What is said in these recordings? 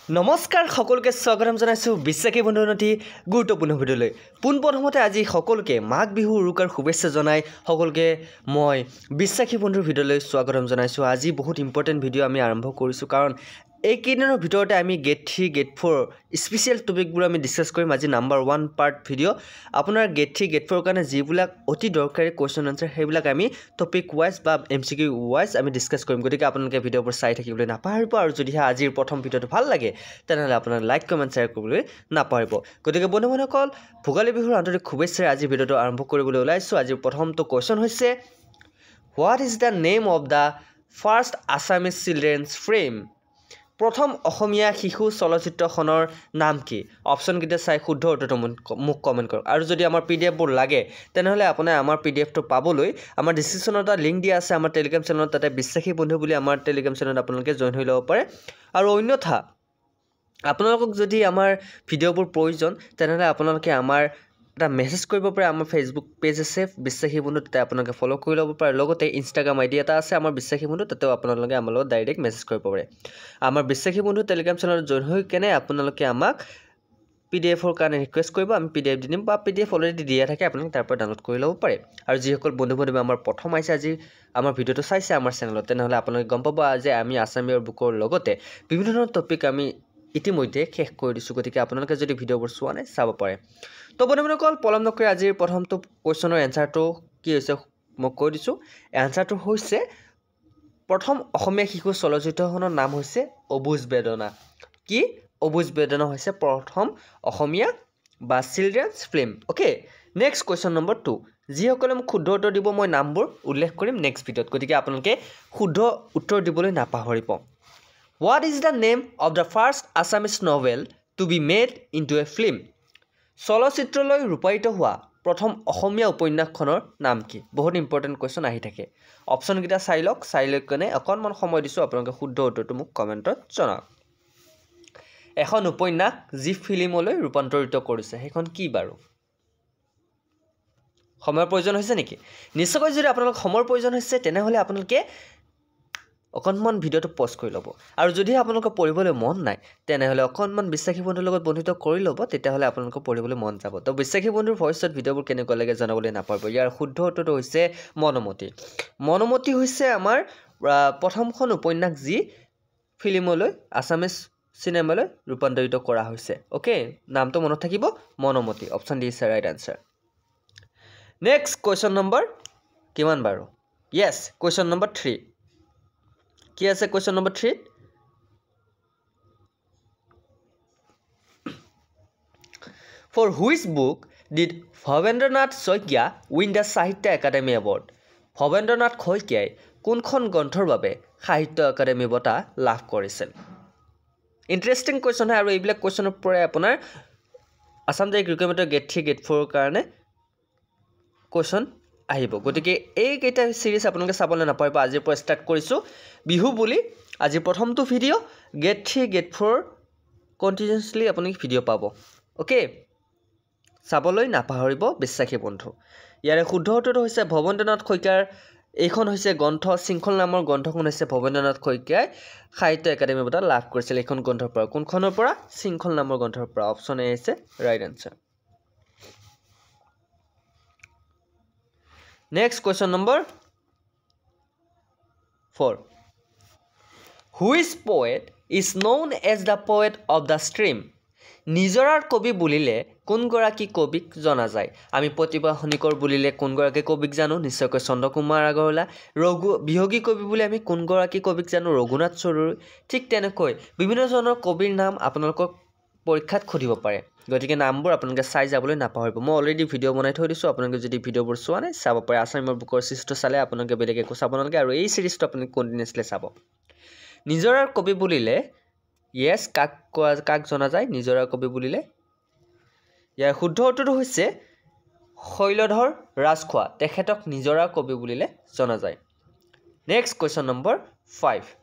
নমস্কাৰ সকলোকে স্বাগতম জনাইছো বিশ্বাসী বন্ধু নথি গুৰুত্বপূৰ্ণ ভিডিঅ'লৈ পোনপ্ৰথমতে আজি সকলোকে মাঘ বিহু উৰুকাৰ শুভেচ্ছা জনাই সকলোকে মই বিশ্বাসী বন্ধুৰ ভিডিঅ'লৈ স্বাগতম জনাইছো আজি বহুত ইম্পৰ্টেণ্ট ভিডিঅ' আমি আৰম্ভ কৰিছো কাৰণ এই কেইদিনৰ ভিতৰতে আমি গেট 3 গেট 4 স্পেচিয়েল টপিকবোৰ আমি ডিসকাস কৰিম আজি নাম্বাৰ 1 পাৰ্ট ভিডিঅ' আপোনাৰ গেট 3 গেট 4 কাৰণে যিবিলাক অতি দৰকাৰী কোৱেশ্চন আনসাৰ সেইবিলাক আমি টপিক ওয়াইজ বা এমসিকিউ ওয়াইজ আমি ডিসকাস কৰিম গতিকে আপোনালোকে ভিডিঅ'বোৰ চাই থাকিবলৈ নাপাহৰিব আৰু যদি আজিৰ প্ৰথম ভিডিঅ'টো ভাল লাগে তেনেহলে আপোনাৰ লাইক কমেন্ট শেয়াৰ কৰিবলৈ নাপাহৰিব গতিকে বন্ধুসকল ভোগালী বিহুৰ আন্তৰিক শুভেচ্ছা আজি ভিডিঅ'টো আৰম্ভ কৰিবলৈ ওলাইছো আজিৰ প্ৰথমটো কোৱেশ্চন হৈছে what is the name of the first Assamese children's film প্ৰথম অসমীয়া শিশু চলচ্চিত্ৰখনৰ নাম কি অপচন কিটা চাই শুদ্ধ উত্তৰটো মোক কমেন্ট কৰক আৰু যদি আমাৰ পিডিএফ বোৰ লাগে তেনেহলে আপুনি আমাৰ পিডিএফ টো পাবলৈ আমাৰ ডেসক্ৰিপচনত এটা লিংক দিয়া আছে আমাৰ টেলিগ্ৰাম চেনেলত তাতে বিশ্বাসী বন্ধু বুলি আমাৰ টেলিগ্ৰাম চেনেলত আপোনালোকে জয়েন হৈ ল'ব পাৰে আৰু অন্যথা আপোনালোকক যদি আমাৰ ভিডিঅ'বোৰ প্ৰয়োজন তেনেহলে আপোনালোকে আমাৰ এটা মেসেজ কৰিব পাৰে আমাৰ ফেসবুক পেজ আছে বিশ্বাসী বন্ধু তাতে আপোনালোকে ফলো কৰি ল'ব পাৰে লগতে ইনষ্টাগ্ৰাম আইডি এটা আছে আমাৰ বিশ্বাসী বন্ধু তাতেও আপোনালোকে আমাৰ লগত ডাইৰেক্ট মেসেজ কৰিব পাৰে আমাৰ বিশ্বাসী বন্ধু টেলিগ্ৰাম চেনেলত জয়েন হৈ কেনে আপোনালোকে আমাক পিডিএফৰ কাৰণে ৰিকুৱেষ্ট কৰিব আমি পিডিএফ দিম বা পিডিএফ অলৰেডি দিয়া থাকে আপোনালোকে তাৰ পৰা ডাউনলোড কৰি ল'ব পাৰে আৰু যিসকল বন্ধু আমাৰ প্ৰথম আইছে আজি আমাৰ ভিডিঅ'টো চাইছে আমাৰ চেনেলত তেনেহলে আপোনালোকে গম পাব যে আমি আসামীৰ বুকৰ লগতে বিভিন্ন ধৰণৰ টপিক আমি ইতিমধ্যে শেষ কৰি দিছো গতিকে আপোনালোকে যদি ভিডিঅ'বোৰ চোৱা নাই চাব পাৰে তো বন্ধুসকল পলম নকৰি আজিৰ প্ৰথমটো কোৱেশ্চনৰ এনসাৰটো কি হৈছে মই কৈ দিছো এনসাৰটো হৈছে প্ৰথম অসমীয়া শিশু চলচ্চিত্ৰখনৰ নাম হৈছে অবুজ বেদনা কি অবুজ বেদনা হৈছে প্ৰথম অসমীয়া বা children's film okay next question number 2 যিসকলে মোক শুদ্ধ উত্তৰ দিব মই নামবোৰ উল্লেখ কৰিম নেক্সট ভিডিঅ'ত গতিকে আপোনালোকে শুদ্ধ উত্তৰ দিবলৈ নাপাহৰিব What is the name of the first Assamese novel to be made into a film? চলচ্চিত্ৰলৈ ৰূপায়িত হোৱা প্ৰথম অসমীয়া উপন্যাসখনৰ নাম কি বহুত ইম্পৰ্টেন্ট কোৱেশ্চন আহি থাকে অপচন কিটা চাই লৈ কেনে অকনমান সময় দিছো আপোনালোকে শুদ্ধ উত্তৰটো মোক কমেন্টত জনাওক এখন উপন্যাস যি ফিল্মলৈ ৰূপান্তৰিত কৰিছে সেইখন কি বাৰু সময়ৰ প্ৰয়োজন হৈছে নেকি নিশ্চয়কৈ যদি আপোনালোক সময়ৰ প্ৰয়োজন হৈছে তেনেহলে আপোনালোকে অকনমান ভিডিঅ'টো পজ কৰি ল'ব আৰু যদি আপোনালোকৰ পঢ়িবলৈ মন নাই তেনেহলে অকনমান বিশ্বাসী বন্ধুৰ লগত বন্ধুত্ব কৰি ল'ব তেতিয়াহলে আপোনালোকৰ পঢ়িবলৈ মন যাব তো বিশ্বাসী বন্ধুৰ ভইচত ভিডিঅ'বোৰ কেনেকুৱা লাগে জনাবলৈ নাপাহৰিব ইয়াৰ শুদ্ধ উত্তৰটো হৈছে মনমতি হৈছে আমাৰ প্ৰথমখন উপন্যাস যি ফিল্মলৈ আসামিজ সিনেমালৈ ৰূপান্তৰিত কৰা হৈছে ওকে নামটো মনত থাকিব Monmoti option D is right answer next question number কিমান বাৰু yes কোৱেশ্চন নম্বৰ 3 কি আছে question number 3 For which book did Bhavendranath Shoikia win the Sahitya Academy Award? Bhavendranath Shoikiai কোনখন গ্ৰন্থৰ বাবে সাহিত্য একাডেমী বঁটা লাভ কৰিছিল ইন্টাৰেষ্টিং কোৱেশ্চন আৰু এইবিলাক কোৱেশ্চনৰ পৰা আপোনাৰ আসাম ডাইৰেক্ট ৰিক্ৰুইটমেন্টৰ গেট 3 গেট 4 কাৰণে কোৱেশ্চন আহিব গতিকে এই কেইটা সিৰিজ আপোনালোকে চাবলৈ নাপাৰিব আজিৰ পৰা ষ্টাৰ্ট কৰিছো বিহু বুলি আজি প্ৰথমটো ভিডিঅ' গেট 3 গেট 4 কন্টিনিউয়াছলি আপুনি ভিডিঅ' পাব ওকে চাবলৈ নাপাহৰিব বিশ্বাসী বন্ধু ইয়াৰে শুদ্ধ উত্তৰটো হৈছে ভৱেন্দ্ৰনাথ শইকীয়াৰ এইখন হৈছে গ্ৰন্থ শৃংখল নামৰ গ্ৰন্থখন হৈছে ভৱেন্দ্ৰনাথ শইকীয়াই সাহিত্য একাডেমী বঁটা লাভ কৰিছিল এইখন গ্ৰন্থৰ পৰা কোনখনৰ পৰা শৃংখল নামৰ গ্ৰন্থৰ পৰা অপচন এ আছে right answer Next question number 4 Which poet is known as the poet of the stream? নিজৰাৰ কবি বুলিলে কোন গৰাকী কবিক জনা যায় আমি প্ৰতিভা খনিকৰ বুলিলে কোন গৰাকী কবিক জানো নিশ্চয়কৈ চন্দ্ৰকুমাৰ আগৰৱালা বিহগী কবি বুলি আমি কোন গৰাকী কবিক জানো ৰঘুনাথ চৌধুৰী ঠিক তেনেকৈ বিভিন্ন জনৰ কবিৰ নাম আপোনালোকক পৰীক্ষাত খুদিব পাৰে গতিকে নামবোৰ আপোনালোকে চাই যাবলৈ নাপাহৰিব মই অলৰেডি ভিডিঅ' বনাই থৈ দিছো আপোনালোকে যদি ভিডিঅ'বোৰ চোৱা নাই চাব পাৰে আসামৰ বুকৰ সিৰিজটো চালে আপোনালোকে বেলেগ একো চাব নালাগে আৰু এই সিৰিজটো আপুনি কন্টিনিউয়াছলি চাব নিজৰাৰ কবি বুলিলে yes কাক জনা যায় নিজৰাৰ কবি বুলিলে ইয়াৰ শুদ্ধ উত্তৰটো হৈছে শৈলধৰ ৰাজখোৱা তেখেতক নিজৰাৰ কবি বুলিলে জনা যায় next question number 5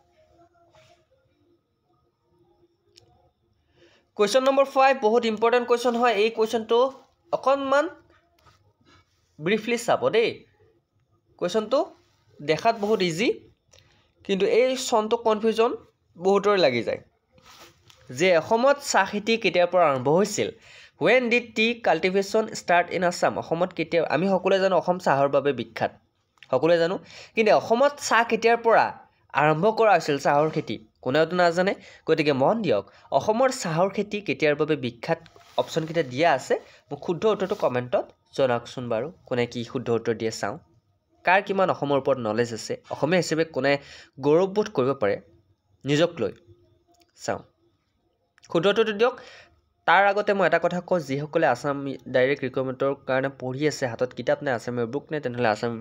Question number 5 বহুত ইম্পৰ্টেন্ট কোৱেশ্চন হয় এই কোৱেশ্চনটো অকনমান ব্ৰিফলি চাব দেই কোৱেশ্চনটো দেখাত বহুত ইজি কিন্তু এই চনটো কনফিউজন বহুতৰ লাগি যায় যে অসমত চাহ খেতি কেতিয়াৰ পৰা আৰম্ভ হৈছিল when did tea cultivation start in Assam অসমত কেতিয়া আমি সকলোৱে জানো অসম চাহৰ বাবে বিখ্যাত সকলোৱে জানো কিন্তু অসমত চাহ কেতিয়াৰ পৰা আৰম্ভ কৰা হৈছিল চাহৰ খেতি কোনেওতো নাজানে গতিকে মন দিয়ক অসমৰ চাহৰ খেতি কেতিয়াৰ বাবে বিখ্যাত অপচন কেইটা দিয়া আছে মোক শুদ্ধ উত্তৰটো কমেণ্টত জনাওকচোন বাৰু কোনে কি শুদ্ধ উত্তৰ দিয়ে চাওঁ কাৰ কিমান অসমৰ ওপৰত নলেজ আছে অসমীয়া হিচাপে কোনে গৌৰৱবোধ কৰিব পাৰে নিজক লৈ চাওঁ শুদ্ধ উত্তৰটো দিয়ক তাৰ আগতে মই এটা কথা কওঁ যিসকলে আসাম ডাইৰেক্ট ৰিক্ৰুইটমেণ্টৰ কাৰণে পঢ়ি আছে হাতত কিতাপ নাই আসামৰ বুক নাই তেনেহ'লে আসাম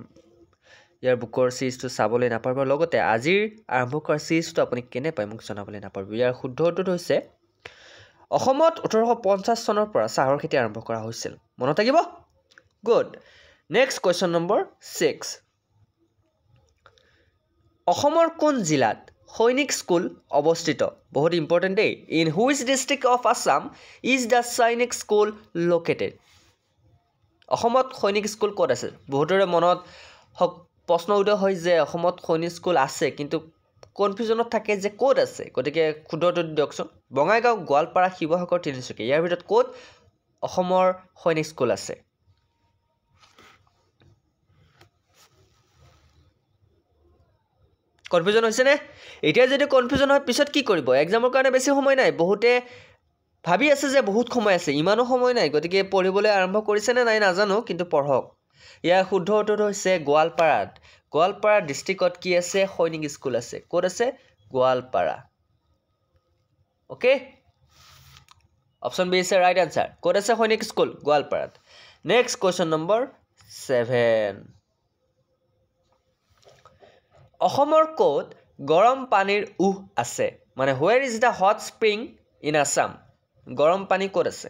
ইয়াৰ বুকৰ চিৰিজটো চাবলৈ নাপাব লগতে আজিৰ আৰম্ভ কৰা চিৰিজটো আপুনি কেনে পায় মোক জনাবলৈ নাপাব ইয়াৰ শুদ্ধ উত্তৰটো হৈছে অসমত 1850 চনৰ পৰা চাহৰ খেতি আৰম্ভ কৰা হৈছিল মনত থাকিব গুড নেক্সট কুৱেশ্যন নম্বৰ 6 অসমৰ কোন জিলাত সৈনিক স্কুল অৱস্থিত বহুত ইম্পৰ্টেণ্ট দেই in which district of Assam is the সৈনিক স্কুল লোকেটেড অসমত সৈনিক স্কুল ক'ত আছে বহুতৰে মনত প্ৰশ্ন উদয় হয় যে অসমত সৈনিক স্কুল আছে কিন্তু কনফিউজনত থাকে যে ক'ত আছে গতিকে শুদ্ধ উত্তৰ দিয়কচোন বঙাইগাঁও গোৱালপাৰা শিৱসাগৰ তিনিচুকীয়া ইয়াৰ ভিতৰত ক'ত অসমৰ সৈনিক স্কুল আছে কনফিউজন হৈছে নে এতিয়া যদি কনফিউজন হয় পিছত কি কৰিব এক্সামৰ কাৰণে বেছি সময় নাই বহুতে ভাবি আছে যে বহুত সময় আছে ইমানো সময় নাই গতিকে পঢ়িবলৈ আৰম্ভ কৰিছে নে নাই নাজানো কিন্তু পঢ়ক ইয়াৰ শুদ্ধ উত্তৰটো হৈছে গোৱালপাৰা ডিষ্ট্ৰিক্টত কি আছে সৈনিক স্কুল আছে ক'ত আছে গোৱালপাৰা ওকে অপশ্যন বি আছে ৰাইট আনসাৰ ক'ত আছে সৈনিক স্কুল গোৱালপাৰাত নেক্সট কুৱেশ্যন নম্বৰ 7 অসমৰ ক'ত গৰম পানীৰ উহ আছে মানে where is the hot spring in Assam গৰম পানী ক'ত আছে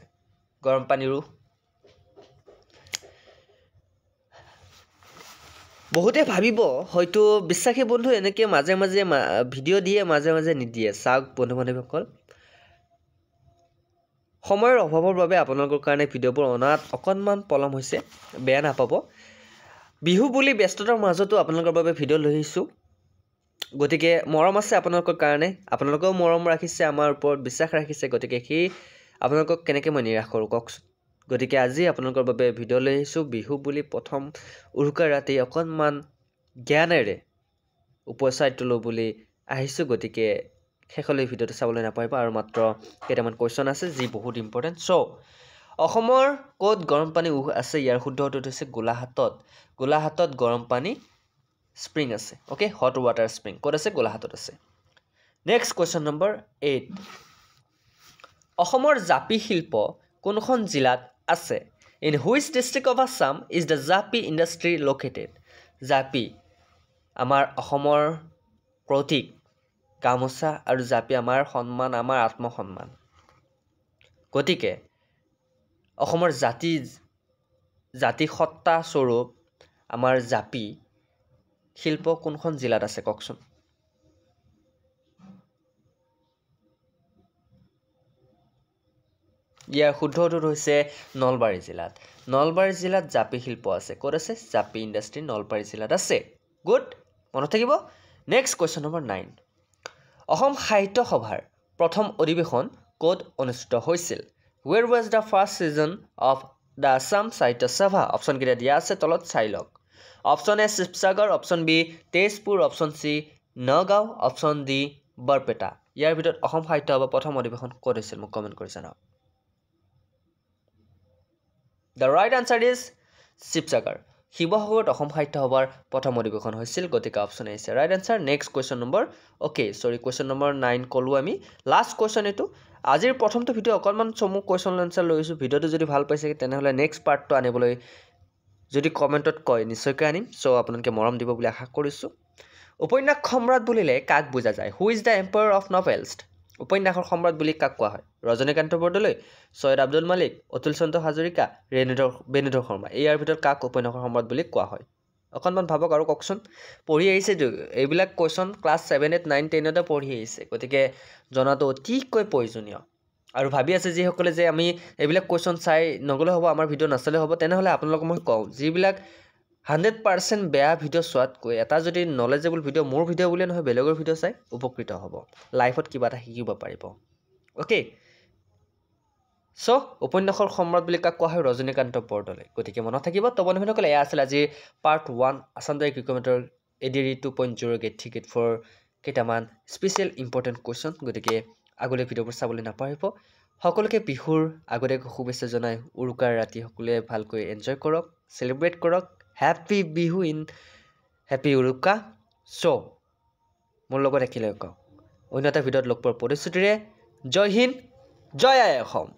গৰম পানীৰ উহ বহুতে ভাবিব হয়তো বিশ্বাসী বন্ধু এনেকে মাজে মাজে ভিডিঅ' দিয়ে মাজে মাজে নিদিয়ে চাওক বন্ধু বান্ধৱীসকল সময়ৰ অভাৱৰ বাবে আপোনালোকৰ কাৰণে ভিডিঅ'বোৰ অনাত অকণমান পলম হৈছে বেয়া নাপাব বিহু বুলি ব্যস্ততাৰ মাজতো আপোনালোকৰ বাবে ভিডিঅ' লৈ আহিছোঁ গতিকে মৰম আছে আপোনালোকৰ কাৰণে আপোনালোকেও মৰম ৰাখিছে আমাৰ ওপৰত বিশ্বাস ৰাখিছে গতিকে সেই আপোনালোকক কেনেকৈ মই নিৰাশ কৰোঁ কওকচোন গতিকে আজি আপোনালোকৰ বাবে ভিডিঅ' লৈ আহিছোঁ বিহু বুলি প্ৰথম উৰুকাৰ ৰাতি অকণমান জ্ঞানেৰে উপচাৰিত ল'ব বুলি আহিছোঁ গতিকে শেষলৈ ভিডিঅ'টো চাবলৈ নাপাব আৰু মাত্ৰ কেইটামান কুৱেশ্যন আছে যি বহুত ইম্পৰ্টেণ্ট চ' অসমৰ ক'ত গৰম পানী উহ আছে ইয়াৰ শুদ্ধ উত্তৰটো হৈছে গোলাঘাটত গৰম পানী স্প্ৰিং আছে ওকে হট ৱাটাৰ স্প্ৰিং ক'ত আছে গোলাঘাটত আছে নেক্সট কুৱেশ্যন নম্বৰ 8 অসমৰ জাপি শিল্প কোনখন জিলাত আছে in which district of Assam is the জাপি ইণ্ডাষ্ট্ৰি লোকেটেড জাপি আমাৰ অসমৰ প্ৰতীক গামোচা আৰু জাপি আমাৰ সন্মান আমাৰ আত্মসন্মান গতিকে অসমৰ জাতি সত্তা স্বৰূপ আমাৰ জাপি শিল্প কোনখন জিলাত আছে কওকচোন ইয়াৰ শুদ্ধ উত্তৰ হৈছে নলবাৰী জিলাত জাপি শিল্প আছে ক'ত আছে জাপি ইণ্ডাষ্ট্ৰি নলবাৰী জিলাত আছে গুড মনত থাকিব নেক্সট কুৱেশ্যন নম্বৰ 9 অসম সাহিত্য সভাৰ প্ৰথম অধিৱেশন ক'ত অনুষ্ঠিত হৈছিল where was the first session of the Assam Sahitya Sabha option কেইটা দিয়া আছে তলত চাই লওক option A Sivasagar option B Tezpur option C Nagaon option D Barpeta ইয়াৰ ভিতৰত অসম সাহিত্য সভাৰ প্ৰথম অধিৱেশন ক'ত হৈছিল মোক কমেণ্ট কৰি জনাওক The right answer is Sivasagar শিৱসাগৰত অসম সাহিত্য সভাৰ প্ৰথম অধিৱেশন হৈছিল গতিকে অপশ্যন এ আছে right answer next question number question number 9 ক'লো আমি লাষ্ট কুৱেশ্যন এইটো আজিৰ প্ৰথমটো ভিডিঅ' অকণমান চমু কুৱেশ্যন আনসাৰ লৈ আহিছোঁ ভিডিঅ'টো যদি ভাল পাইছে তেনেহ'লে নেক্সট পাৰ্টটো আনিবলৈ যদি কমেণ্টত কয় নিশ্চয়কৈ আনিম চ' আপোনালোকে মৰম দিব বুলি আশা কৰিছোঁ উপন্যাস সম্ৰাট বুলিলে কাক বুজা যায় who is the empire of novels উপন্যাসৰ সম্ৰাট বুলি কাক কোৱা হয় ৰজনীকান্ত বৰদলৈ সৈয়দ আব্দুল মালিক অতুল চন্দ্ৰ হাজৰিকা বেণুধৰ শৰ্মা ইয়াৰ ভিতৰত কাক উপন্যাসৰ সম্ৰাট বুলি কোৱা হয় অকণমান ভাবক আৰু কওকচোন পঢ়ি আহিছেতো এইবিলাক কুৱেশ্যন ক্লাছ 7 8 9 10তে পঢ়ি আহিছে গতিকে জনাটো অতিকৈ প্ৰয়োজনীয় আৰু ভাবি আছে যিসকলে যে আমি এইবিলাক কুৱেশ্যন চাই নগ'লে হ'ব আমাৰ ভিডিঅ' নাচালে হ'ব তেনেহ'লে আপোনালোকক মই কওঁ যিবিলাক 100% বেয়া ভিডিঅ' চোৱাতকৈ এটা যদি নলেজেবল ভিডিঅ' মোৰ ভিডিঅ' বুলিয়ে নহয় বেলেগৰ ভিডিঅ' চাই উপকৃত হ'ব লাইফত কিবা এটা শিকিব পাৰিব অ'কে চ' উপন্যাসৰ সম্ৰাট বুলি কাক কোৱা হয় ৰজনীকান্ত বৰদলৈ গতিকে মনত থাকিব তো বন্ধুসকলে এয়া আছিল আজি পাৰ্ট 1 আছাম ডাইৰেক্ট ৰিক্ৰুইটমেণ্টৰ ADR 2.0 গেট 3 গেট 4 কেইটামান স্পেচিয়েল ইম্পৰ্টেণ্ট কুৱেশ্যন গতিকে আগলৈ ভিডিঅ'বোৰ চাবলৈ নাপাহৰিব সকলোকে বিহুৰ আগতীয়াকৈ শুভেচ্ছা জনাই উৰুকাৰ ৰাতি সকলোৱে ভালকৈ এনজয় কৰক চেলিব্ৰেট কৰক হেপী বিহু ইন হেপী উৰুকা চ' মোৰ লগত একেলগে কওক অন্য এটা ভিডিঅ'ত লগ পোৱাৰ প্ৰতিশ্ৰুতিৰে জয় হিন্দ জয় আই অসম